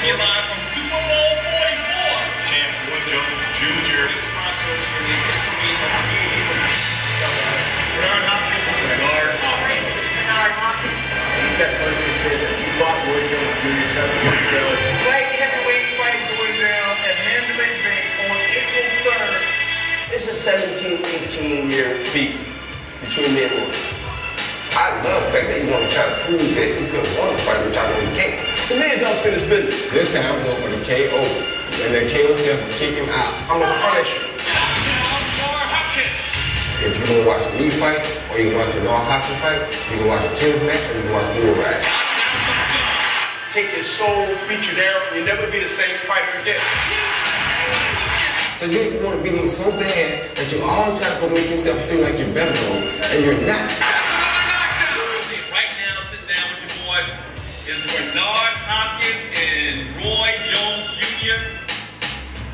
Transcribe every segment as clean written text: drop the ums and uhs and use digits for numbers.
You're live from Super Bowl 44. Champ Roy Jones Jr. sponsors in the history of the game. Bernard Hopkin. Bernard Hopkins. Bernard Hopkins. These guys learned his business. He fought Roy Jones Jr. 7 years ago. Light heavyweight fight going down at Mandalay Bay on April 3rd. It's a 17-18-year beef between me and Roy. I love the fact that you want to try to prove that you could have won the fight, which I know you can't. To me, it's unfinished business. This time, I'm going for the KO. And the KO step will kick him out. I'm going to punish you. If you want to watch me fight, or you can watch Bernard Hopkin fight, you can watch a tennis match, or you can watch Bull Ride. Take your soul, beat you down, you'll never be the same fighter again. So you want to beat me so bad that you always try to make yourself seem like you're better than me, and you're not. Right now, sitting down with your boys is Bernard Hopkin and Roy Jones Jr.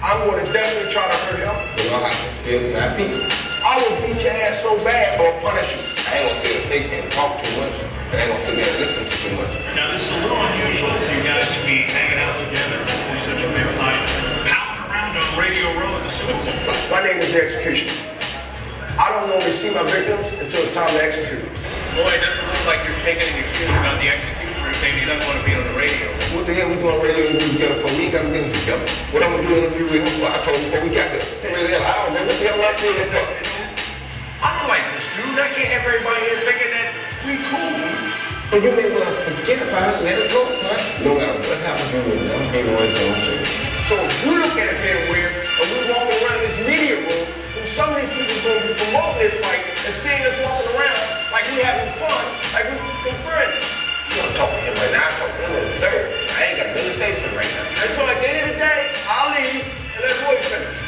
I'm going to definitely try to hurt him. Bernard Hopkin still cannot beat me. I will beat your ass so bad or punish you. I ain't gonna sit and take and talk too much. I ain't gonna sit there and listen to too much. Now, this is a little unusual for you guys to be hanging out together in such a big fight, pounding around on Radio Row at the Super Bowl. My name is the Executioner. I don't normally see my victims until it's time to execute them. Boy, it doesn't look like you're shaking in your shoes about the executioner saying you don't want to be on the radio. What the hell we doing radio interviews together for? We ain't got to get together. What I'm gonna do an interview with him for? I told him before we got there. I don't know what the hell I'm doing for. I don't like this, dude. I can't have everybody here thinking that we cool. But you may well forget about it, let it go, son. No matter what happens, you will never be Roy Jones Jr. So if we look at it being weird, and we're walking around this media room, and some of these people going to be promoting this fight and seeing us walking around like we having fun, like we're friends. You don't talk to him right now. I talk to him on the third. I ain't got nothing to say to him right now. And so at the end of the day, I'll leave and let Roy finish.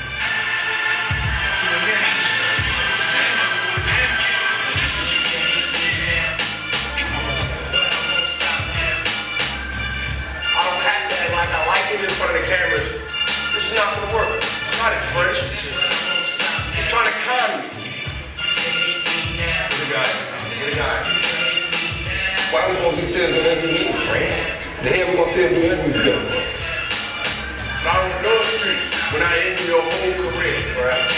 In front of the cameras, this is not gonna work. I'm not his friend. He's trying to con me. Good guy. Good guy. Why are we gonna be sitting in an interview, friend? The hell we gonna sit and do interviews together? Not on the streets. When I end your whole career, right?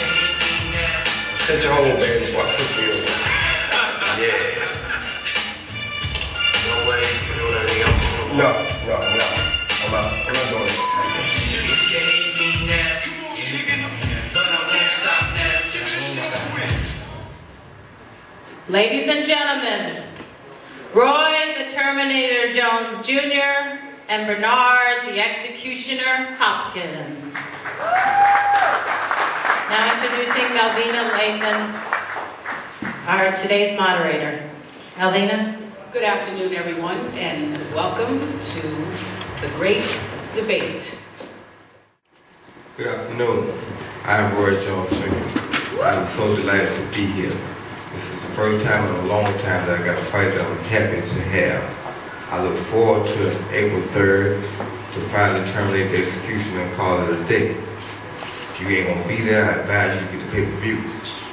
Set your whole man before I put you in. Yeah. No way for doing anything else. No. I'm not doing it. Ladies and gentlemen, Roy the Terminator Jones Jr. and Bernard the Executioner Hopkins. Now introducing Melvina Lathan, our today's moderator. Melvina. Good afternoon, everyone, and welcome to the great debate. Good afternoon. I'm Roy Jones Jr. I'm so delighted to be here. This is the first time in a long time that I got a fight that I'm happy to have. I look forward to April 3rd to finally terminate the execution and call it a day. If you ain't gonna be there, I advise you get the pay-per-view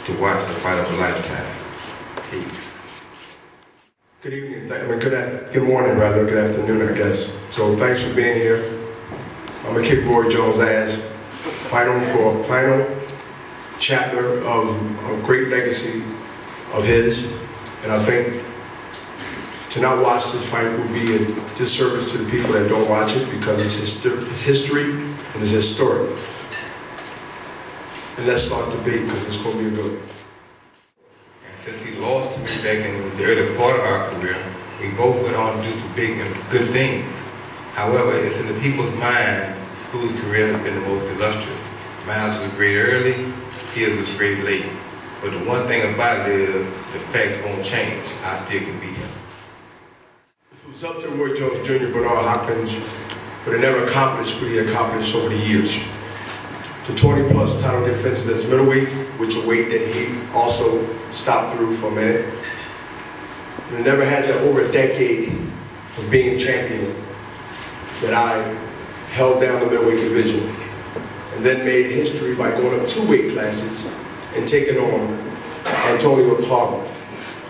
to watch the fight of a lifetime. Peace. Good evening, good morning, rather. Good afternoon, I guess. So thanks for being here. I'm gonna kick Roy Jones' ass. Fight on for a final chapter of a great legacy of his. And I think to not watch this fight will be a disservice to the people that don't watch it because it's history and it's historic. And let's start the debate because it's gonna be a good one. Since he lost to me back in the early part of our career, we both went on to do some big and good things. However, it's in the people's mind whose career has been the most illustrious. Mine was great early, his was great late. But the one thing about it is the facts won't change. I still can beat him. If it was up to Roy Jones Jr., Bernard Hopkins would have never accomplished what he accomplished over the years. The 20-plus title defenses as middleweight, which a weight that he also stopped through for a minute. We never had that over a decade of being champion that I held down the middleweight division and then made history by going up 2 weight classes and taking on Antonio Tarver.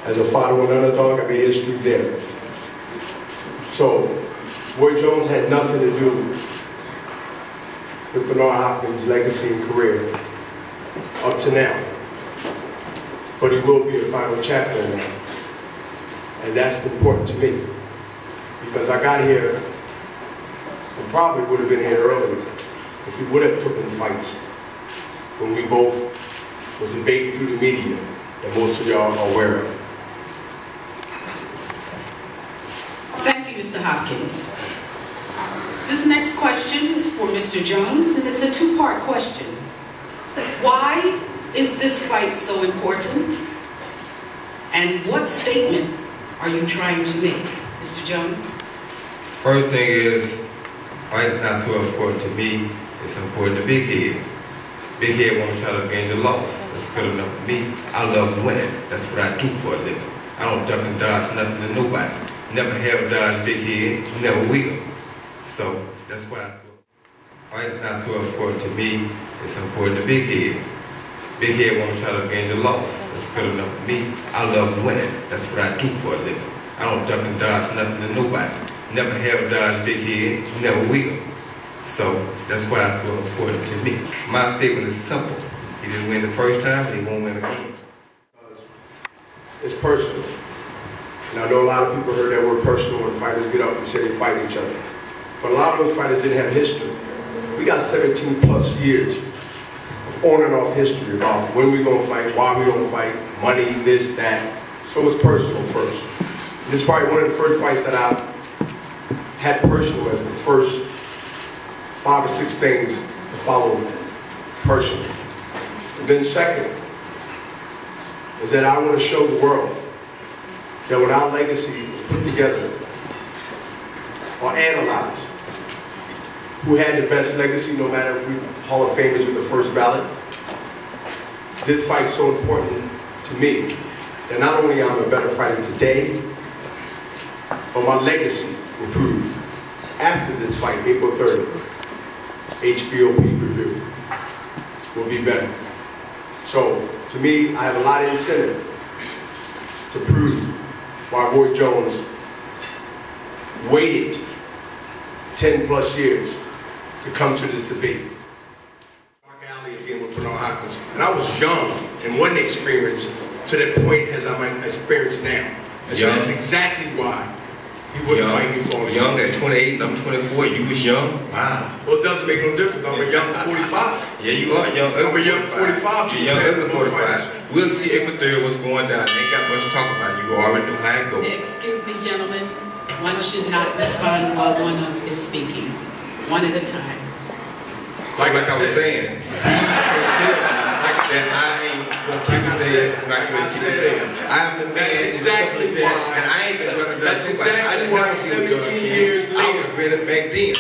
As a 5-1 underdog, I made history there. So Roy Jones had nothing to do with Bernard Hopkins' legacy and career up to now. But he will be a final chapter in that. And that's important to me. Because I got here, and probably would have been here earlier, if he would have taken fights when we both was debating through the media that most of y'all are aware of. Thank you, Mr. Hopkins. This next question is for Mr. Jones, and it's a two-part question. Why is this fight so important? And what statement are you trying to make, Mr. Jones? First thing is, fight is not so important to me. It's important to Big Head. Big Head won't try to avenge a loss. That's good enough for me. I love winning. That's what I do for a living. I don't duck and dodge nothing to nobody. Never have dodged Big Head. Never will. So that's why I swear. Fight is not so important to me. It's important to Big Head. Big Head won't try to avenge a loss. That's good enough for me. I love winning. That's what I do for a living. I don't duck and dodge nothing to nobody. Never have dodged Big Head. Never will. So that's why it's so important to me. My statement is simple. He didn't win the first time, he won't win again. It's personal. And I know a lot of people heard that word personal when fighters get up and say they fight each other. But a lot of those fighters didn't have history. We got 17 plus years of on and off history about when we're going to fight, why we're going to fight, money, this, that. So it's personal first. And this is probably one of the first fights that I had personal as the first 5 or 6 things to follow personally. And then second is that I want to show the world that when our legacy is put together or analyzed, who had the best legacy, no matter if we Hall of Famers with the first ballot. This fight's so important to me that not only I'm a better fighter today, but my legacy will prove after this fight, April 30th, HBO pay-per-view will be better. So, to me, I have a lot of incentive to prove why Roy Jones waited 10 plus years to come to this debate. Again with Bernard Hopkins. And I was young and wasn't experienced to that point as I might experience now. And so that's exactly why he wouldn't fight me for me. Young at 28 and I'm 24, you was young? Wow. Well, it doesn't make no difference. I'm a young 45. Yeah, you are young. I'm a young 45. You're young ugly 45. We'll see April 30th what's going down. Ain't got much to talk about. You already know how it goes. Excuse me, gentlemen. One should not respond while one is speaking. One at a time. Like I was saying, that I ain't gonna keep his ass like I said. I'm the man, exactly why, and I ain't been recognized. That's exactly why 17 years later, I was ready back then.